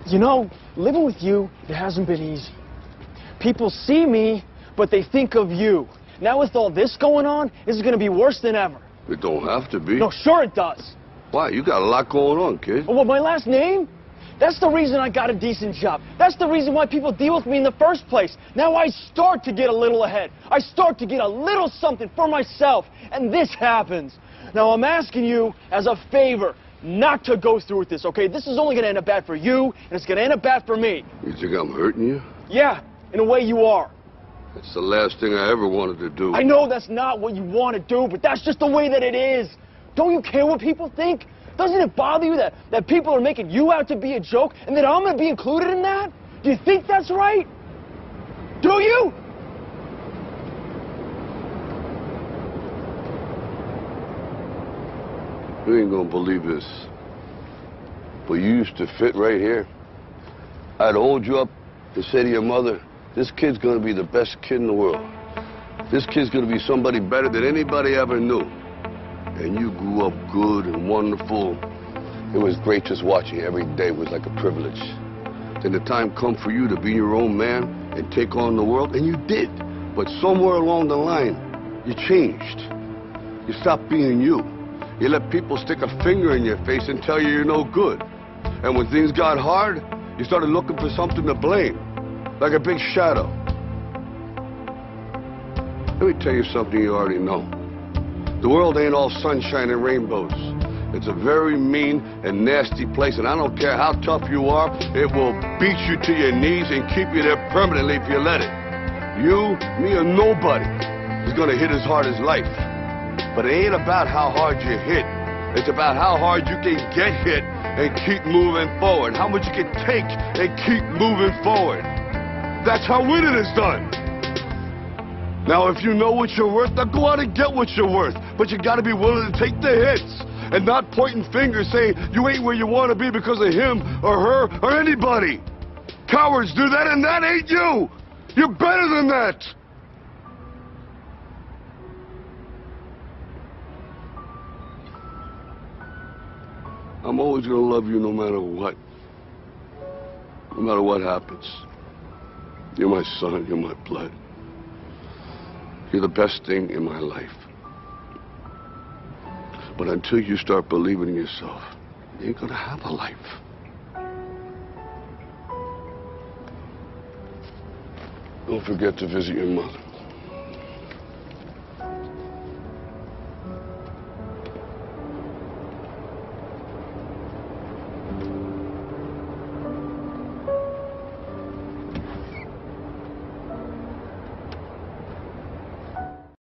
You know, living with you, it hasn't been easy. People see me, but they think of you. Now with all this going on, this is going to be worse than ever. It don't have to be. No, sure it does. Why? You got a lot going on, kid. Well, my last name? That's the reason I got a decent job. That's the reason why people deal with me in the first place. Now I start to get a little ahead. I start to get a little something for myself. And this happens. Now I'm asking you as a favor not to go through with this, okay? This is only going to end up bad for you, and it's going to end up bad for me. You think I'm hurting you? Yeah, in a way you are. That's the last thing I ever wanted to do. I know that's not what you want to do, but that's just the way that it is. Don't you care what people think? Doesn't it bother you that people are making you out to be a joke and that I'm going to be included in that? Do you think that's right? Do you? You ain't gonna believe this, but you used to fit right here. I'd hold you up and say to your mother, this kid's gonna be the best kid in the world. This kid's gonna be somebody better than anybody ever knew. And you grew up good and wonderful. It was great just watching you every day. It was like a privilege. Then the time come for you to be your own man and take on the world, and you did. But somewhere along the line, you changed. You stopped being you. You let people stick a finger in your face and tell you you're no good. And when things got hard, you started looking for something to blame, like a big shadow. Let me tell you something you already know. The world ain't all sunshine and rainbows. It's a very mean and nasty place, and I don't care how tough you are, it will beat you to your knees and keep you there permanently if you let it. You, me, or nobody is gonna hit as hard as life. But it ain't about how hard you hit. It's about how hard you can get hit and keep moving forward. How much you can take and keep moving forward. That's how winning is done. Now, if you know what you're worth, now go out and get what you're worth. But you gotta be willing to take the hits and not pointing fingers saying you ain't where you want to be because of him or her or anybody. Cowards do that, and that ain't you. You're better than that. I'm always gonna love you no matter what. No matter what happens. You're my son, you're my blood. You're the best thing in my life. But until you start believing in yourself, you ain't gonna have a life. Don't forget to visit your mother.